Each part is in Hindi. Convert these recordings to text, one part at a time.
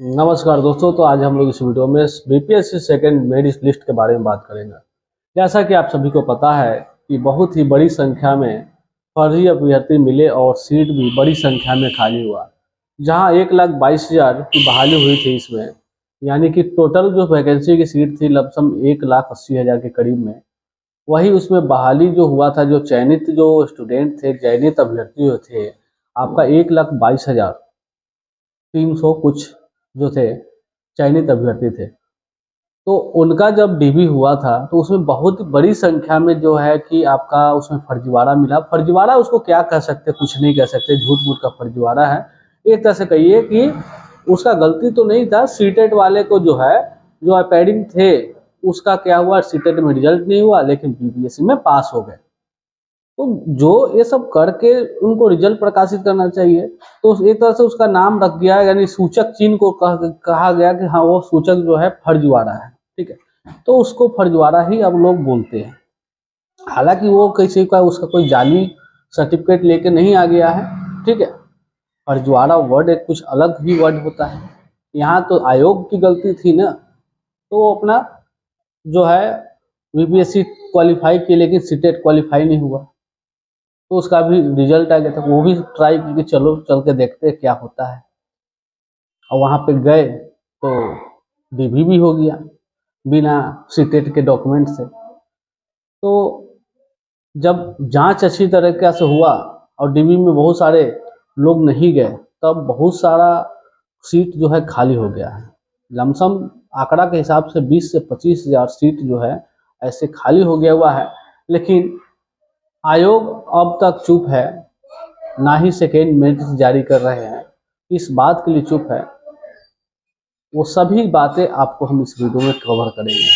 नमस्कार दोस्तों। तो आज हम लोग इस वीडियो में बीपीएससी सेकंड मेरिट लिस्ट के बारे में बात करेंगे। जैसा कि आप सभी को पता है कि बहुत ही बड़ी संख्या में फर्जी अभ्यर्थी मिले और सीट भी बड़ी संख्या में खाली हुआ। जहां 1,22,000 की बहाली हुई थी इसमें, यानी कि टोटल जो वैकेंसी की सीट थी लमसम 1,80,000 के करीब में, वही उसमें बहाली जो हुआ था, जो चयनित जो स्टूडेंट थे, चयनित अभ्यर्थी जो थे, आपका 1,22,300 कुछ जो थे चयनित अभ्यर्थी थे। तो उनका जब डीबी हुआ था तो उसमें बहुत बड़ी संख्या में जो है कि आपका उसमें फर्जीवाड़ा मिला। फर्जीवाड़ा उसको क्या कह सकते, कुछ नहीं कह सकते, झूठ मूठ का फर्जीवाड़ा है। एक तरह से कहिए कि उसका गलती तो नहीं था, सीटेट वाले को जो है, जो अपैडिंग थे, उसका क्या हुआ, सीटेट में रिजल्ट नहीं हुआ लेकिन बीपीएससी में पास हो गए। तो जो ये सब करके उनको रिजल्ट प्रकाशित करना चाहिए। तो एक तरह से उसका नाम रख गया, यानी सूचक चिन्ह को कहा गया कि हाँ वो सूचक जो है फर्जीवाड़ा है। ठीक है, तो उसको फर्जीवाड़ा ही अब लोग बोलते हैं। हालांकि वो किसी का उसका कोई जाली सर्टिफिकेट लेके नहीं आ गया है। ठीक है, फर्जीवाड़ा वर्ड एक कुछ अलग ही वर्ड होता है। यहाँ तो आयोग की गलती थी ना, तो वो अपना जो है बीपीएससी क्वालिफाई किए लेकिन सीटेट क्वालिफाई नहीं हुआ। तो उसका भी रिजल्ट आ गया था, वो भी ट्राई की कि चलो चल के देखते हैं क्या होता है। और वहाँ पे गए तो डीबी भी हो गया बिना सीटेट के डॉक्यूमेंट से। तो जब जांच अच्छी तरीके से हुआ और डीबी में बहुत सारे लोग नहीं गए, तब बहुत सारा सीट जो है खाली हो गया है। लमसम आंकड़ा के हिसाब से 20 से 25,000 सीट जो है ऐसे खाली हो गया हुआ है। लेकिन आयोग अब तक चुप है, ना ही सेकेंड मेरिट जारी कर रहे हैं। इस बात के लिए चुप है, वो सभी बातें आपको हम इस वीडियो में कवर करेंगे।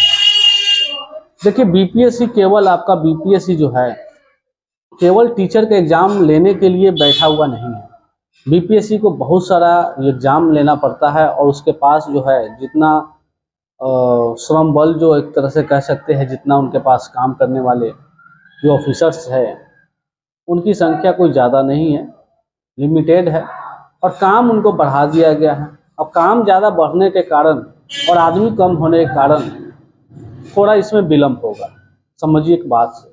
देखिए, बीपीएससी केवल आपका बीपीएससी जो है केवल टीचर के एग्जाम लेने के लिए बैठा हुआ नहीं है। बीपीएससी को बहुत सारा एग्जाम लेना पड़ता है और उसके पास जो है जितना श्रम बल, जो एक तरह से कह सकते हैं, जितना उनके पास काम करने वाले जो ऑफिसर्स है, उनकी संख्या कोई ज़्यादा नहीं है, लिमिटेड है। और काम उनको बढ़ा दिया गया है। अब काम ज़्यादा बढ़ने के कारण और आदमी कम होने के कारण थोड़ा इसमें विलम्ब होगा, समझिए एक बात से।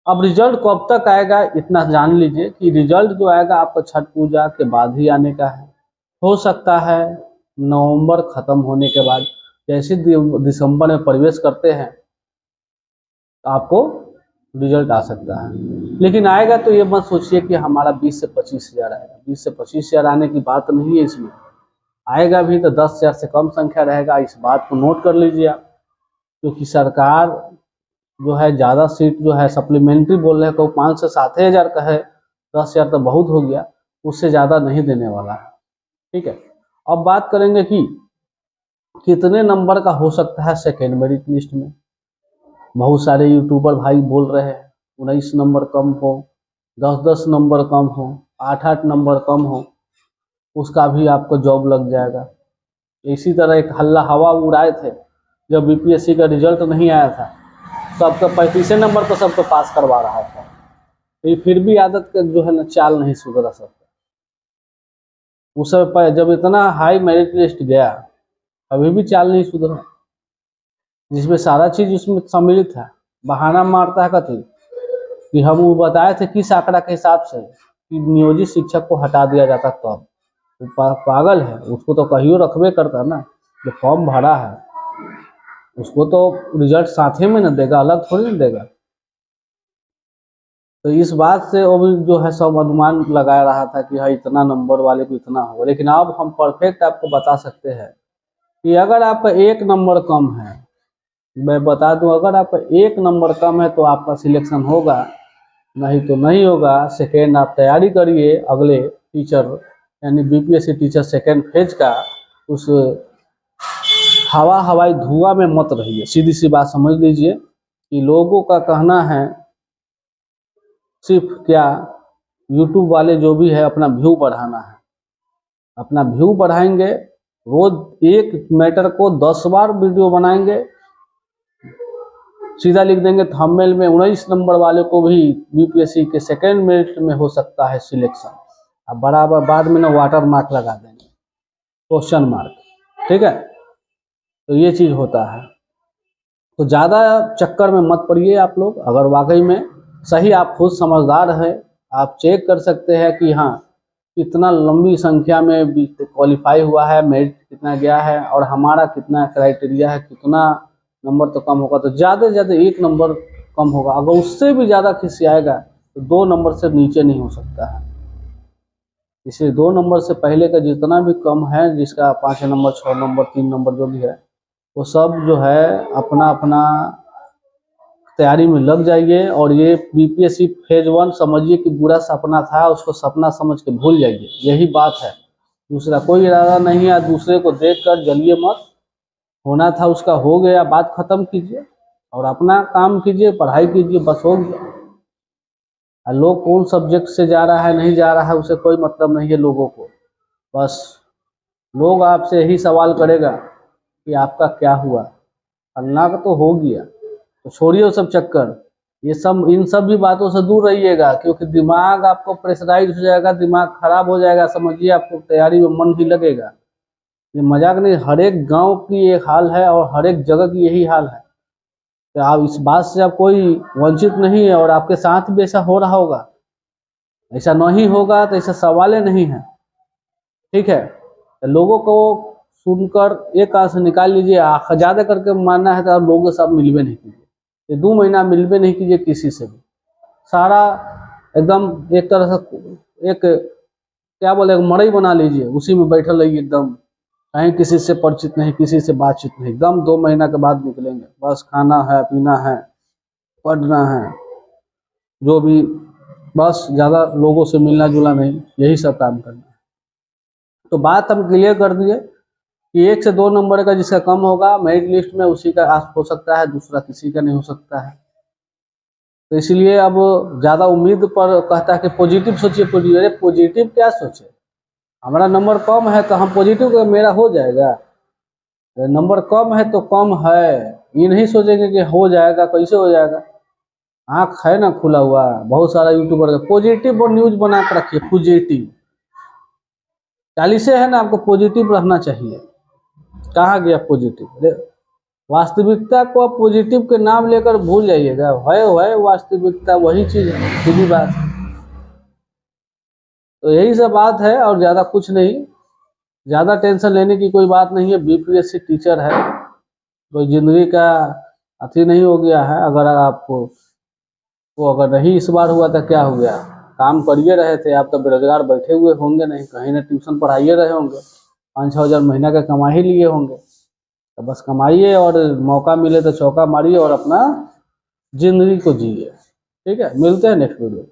अब रिजल्ट कब तक आएगा इतना जान लीजिए कि रिजल्ट जो आएगा आपका छठ पूजा के बाद ही आने का है। हो सकता है नवंबर ख़त्म होने के बाद, जैसे दिसंबर में प्रवेश करते हैं तो आपको रिजल्ट आ सकता है। लेकिन आएगा तो ये मत सोचिए कि हमारा 20 से 25,000 आएगा। 20 से 25,000 आने की बात नहीं है इसमें। आएगा भी तो 10,000 से कम संख्या रहेगा, इस बात को नोट कर लीजिए आप। क्योंकि सरकार जो है ज़्यादा सीट जो है सप्लीमेंट्री बोल रहे हैं, कोई 5 से 7,000 का है, 10,000 तो बहुत हो गया, उससे ज़्यादा नहीं देने वाला है। ठीक है, अब बात करेंगे कि कितने नंबर का हो सकता है सेकेंड मेरिट लिस्ट में। बहुत सारे यूट्यूबर भाई बोल रहे हैं 19 नंबर कम हो, 10-10 नंबर कम हो, 8-8 नंबर कम हो, उसका भी आपको जॉब लग जाएगा। इसी तरह एक हल्ला हवा उड़ाए थे जब बीपीएससी का रिजल्ट नहीं आया था, सबका 35 नंबर पर सबको पास करवा रहा था। तो ये फिर भी आदत का जो है ना, चाल नहीं सुधरा सकता। उस समय पर जब इतना हाई मेरिट लिस्ट गया, अभी भी चाल नहीं सुधरा, जिसमें सारा चीज उसमें सम्मिलित है। बहाना मारता है कथी कि हम वो बताए थे किस आंकड़ा के हिसाब से कि नियोजित शिक्षक को हटा दिया जाता, तब वो पागल है। उसको तो कहियो रखबे करता ना, जो फॉर्म भरा है उसको तो रिजल्ट साथे में न देगा, अलग थोड़ी न देगा। तो इस बात से वो भी जो है सब अनुमान लगा रहा था कि हाँ इतना नंबर वाले को इतना होगा। लेकिन अब हम परफेक्ट आपको बता सकते हैं कि अगर आपका 1 नंबर कम है, मैं बता दूं, अगर आपका 1 नंबर कम है तो आपका सिलेक्शन होगा, नहीं तो नहीं होगा। सेकेंड आप तैयारी करिए अगले टीचर, यानी बीपीएससी टीचर सेकेंड फेज का। उस हवाई धुआं में मत रहिए, सीधी सी बात समझ लीजिए कि लोगों का कहना है सिर्फ क्या, यूट्यूब वाले जो भी है अपना व्यू बढ़ाना है। अपना व्यू बढ़ाएंगे, रोज एक मैटर को 10 बार वीडियो बनाएंगे, सीधा लिख देंगे थंबनेल में 19 नंबर वाले को भी बीपीएससी के सेकेंड मेरिट में हो सकता है सिलेक्शन। अब बराबर बाद में ना वाटर मार्क लगा देंगे। क्वेश्चन मार्क, ठीक है। तो ये चीज़ होता है। तो ज़्यादा चक्कर में मत पड़िए आप लोग। अगर वाकई में सही आप खुद समझदार हैं, आप चेक कर सकते हैं कि हाँ कितना लंबी संख्या में क्वालिफाई हुआ है, मेरिट कितना गया है और हमारा कितना क्राइटेरिया है, कितना नंबर तो कम होगा, तो ज़्यादा से ज़्यादा 1 नंबर कम होगा। अगर उससे भी ज़्यादा खिसियाएगा तो 2 नंबर से नीचे नहीं हो सकता है। इसलिए 2 नंबर से पहले का जितना भी कम है, जिसका 5 नंबर 6 नंबर 3 नंबर जो भी है, वो सब जो है अपना अपना तैयारी में लग जाइए। और ये बीपीएससी फेज 1 समझिए कि बुरा सपना था, उसको सपना समझ के भूल जाइए, यही बात है। दूसरा कोई इरादा नहीं है। दूसरे को देख कर जलिए मत, होना था उसका हो गया, बात खत्म कीजिए और अपना काम कीजिए, पढ़ाई कीजिए, बस हो गया। लोग कौन सब्जेक्ट से जा रहा है नहीं जा रहा है उसे कोई मतलब नहीं है लोगों को। बस लोग आपसे यही सवाल करेगा कि आपका क्या हुआ, अल्लाह का तो हो गया। तो छोड़िए वो सब चक्कर, ये सब इन सब भी बातों से दूर रहिएगा, क्योंकि दिमाग आपको प्रेशराइज हो जाएगा, दिमाग खराब हो जाएगा। समझिए आपको तैयारी में मन भी लगेगा। ये मजाक नहीं, हर एक गांव की ये हाल है और हर एक जगह की यही हाल है। तो आप इस बात से आप कोई वंचित नहीं है और आपके साथ भी ऐसा हो रहा होगा। ऐसा नहीं होगा तो ऐसा सवाल ही नहीं है, ठीक है। तो लोगों को सुनकर एक कान से निकाल लीजिए। ज़्यादा करके मानना है तो आप लोगों के साथ मिलवे नहीं कीजिए, ये 2 महीना मिलवे नहीं कीजिए किसी से भी। सारा एकदम एक तरह से एक क्या बोले मड़ई बना लीजिए, उसी में बैठल रहिए एकदम, कहीं किसी से परिचित नहीं, किसी से बातचीत नहीं। एकदम 2 महीना के बाद निकलेंगे, बस खाना है, पीना है, पढ़ना है, जो भी, बस ज़्यादा लोगों से मिलना जुलना नहीं, यही सब काम करना है। तो बात हम क्लियर कर दिए कि 1 से 2 नंबर का जिसका कम होगा मेरिट लिस्ट में उसी का हो सकता है, दूसरा किसी का नहीं हो सकता है। तो इसलिए अब ज़्यादा उम्मीद पर कहता है कि पॉजिटिव सोचिए, पॉजिटिव। अरे पॉजिटिव क्या सोचे, हमारा नंबर कम है तो हम पॉजिटिव का मेरा हो जाएगा। नंबर कम है तो कम है, ये नहीं सोचेंगे कि हो जाएगा, कैसे हो जाएगा। आँख है ना खुला हुआ, बहुत सारा यूट्यूबर का पॉजिटिव और न्यूज बना कर रखिए। पॉजिटिव 40 है ना, आपको पॉजिटिव रहना चाहिए। कहाँ गया पॉजिटिव? वास्तविकता को आप पॉजिटिव के नाम लेकर भूल जाइएगा। है वास्तविकता वही चीज है, सीधी बात। तो यही सब बात है और ज़्यादा कुछ नहीं। ज़्यादा टेंशन लेने की कोई बात नहीं है। बीपीएससी टीचर है, कोई ज़िंदगी का अथी नहीं हो गया है। अगर आपको वो अगर नहीं इस बार हुआ तो क्या हो गया, काम करिए रहे थे आप, तो बेरोजगार बैठे हुए होंगे नहीं, कहीं ना ट्यूशन पढ़ाइए रहे होंगे, 5-6 हज़ार महीना का कमा ही लिए होंगे। तो बस कमाइए और मौका मिले तो चौका मारिए और अपना ज़िंदगी को जिए। ठीक है, मिलते हैं नेक्स्ट वीडियो में।